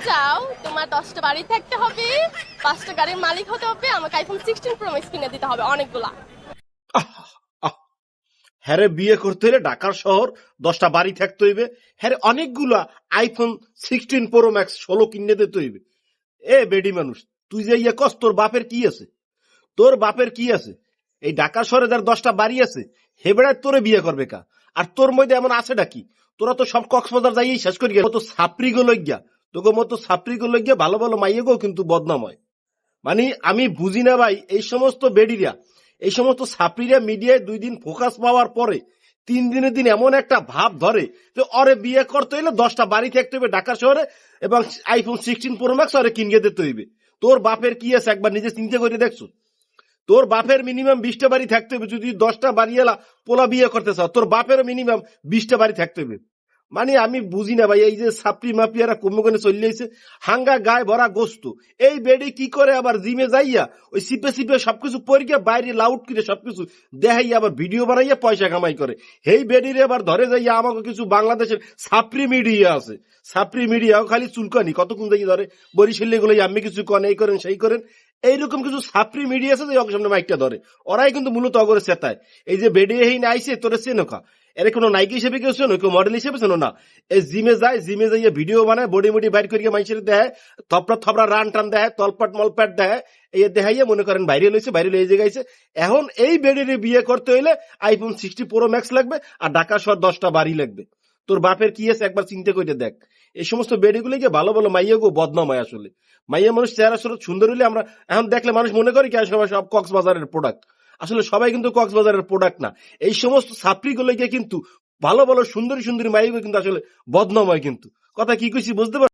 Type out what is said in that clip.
চাও তোমার 10টা বাড়ি থাকতে হবে, 5টা গাড়ির মালিক হতে হবে, আমাকে আইফোন 16 প্রো ম্যাক্স কিনে দিতে হবে অনেকগুলা। আহ, আহ, হ্যারে বিয়ে করতে হলে ঢাকার শহর 10টা বাড়ি থাকতে হইবে, হ্যারে অনেকগুলা আইফোন 16 প্রো ম্যাক্স 16 কিনে দিতে হইবে। এ বেডি মানুষ, তুই যে ইয়ে কস, তোর বাপের কি আছে? তোর বাপের কি আছে? এই ঢাকা শহরে যার 10টা বাড়ি আছে হেবেড়ায় তোরে বিয়ে করবে কা? আর তোর মধ্যে এমন আছেটা কি? তোরা তো সব কক্সবাজার যাইয়েই শেষ করি গেল। তো সাপড়ি গো লইগা, তোকে মতো সাপড়ি গো লইগা ভালো ভালো মাইয়ে গো কিন্তু বদনাম হয়। মানে আমি বুঝি না ভাই, এই সমস্ত বেডিরা, এই সমস্ত ছাত্রীরা মিডিয়ায় 2 দিন ফোকাস পাওয়ার পরে 3 দিনের দিন এমন একটা ভাব ধরে যে ওরে বিয়ে করতে হইলে 10টা বাড়ি থাকতে হবে ঢাকা শহরে এবং আইফোন 16 প্রো ম্যাক্স ওরে কিনে দিতে হইবে। তোর বাপের কি আছে একবার নিজে চিন্তা করে দেখছো? তোর বাপের মিনিমাম 20টা বাড়ি থাকতে হবে, যদি 10টা বাড়িওয়ালা পোলা বিয়ে করতে চাও তোর বাপের মিনিমাম 20টা বাড়ি থাকতে হবে। মানে আমি বুঝি না ভাই, এই যে সাপড়ি মাফিয়ারা কমে চলে যাইছে, হাঙ্গা গায়ে ভরা গোস্ত। এই বেডি কি করে আবার জিমে যাইয়া ওই সিপে সিপে সবকিছু পরিয়া বাইরে লাউট করে সবকিছু দেখাইয়া আবার ভিডিও বানাইয়া পয়সা কামাই করে। এই বেডিরে আবার ধরে যাইয়া আমাকে কিছু বাংলাদেশের সাপড়ি মিডিয়া আছে, সাপড়ি মিডিয়াও খালি চুলকানি কতক্ষণ যাই ধরে বরিশালে গুলো আমি কিছু কন, এই করেন সেই করেন। এইরকম কিছু সাপড়ি মিডিয়া আছে যে ওকে সামনে মাইকটা ধরে, ওরাই কিন্তু মূলত অগরে চেতায়। এই যে বেডি এই আইসে তোরে চেনো খা, এর কোনো নায়িকা হিসেবে কেউ শোনো, কেউ মডেল হিসেবে শোনো না। এই জিমে যায়, জিমে যাইয়ে ভিডিও বানায়, বডি মুডি বাইর করিয়ে মানুষের দেয়, থপড়া থপড়া রান টান দেয়, তলপাট মলপাট দেয়, এই দেখাইয়া মনে করেন ভাইরাল হয়েছে, ভাইরাল এই জায়গায়। এখন এই বেডির বিয়ে করতে হইলে আইফোন 60 প্রো ম্যাক্স লাগবে আর ঢাকা শহর 10টা বাড়ি লাগবে। তোর বাপের কি আছে একবার চিন্তা করে দেখ। এই সমস্ত বেডিগুলো গিয়ে ভালো ভালো মাইয়া গো বদনাম হয় আসলে। মাইয়া মানুষ চেহারা সুন্দর হইলে আমরা এখন দেখলে মানুষ মনে করি কি সবাই সব কক্সবাজারের প্রোডাক্ট। আসলে সবাই কিন্তু কক্সবাজারের প্রোডাক্ট না। এই সমস্ত ছাত্রীগুলোকে কিন্তু ভালো ভালো সুন্দরী সুন্দরী মাইয়া কিন্তু আসলে বদনাম হয় কিন্তু। কথা কি কইছি বুঝতে পারছো?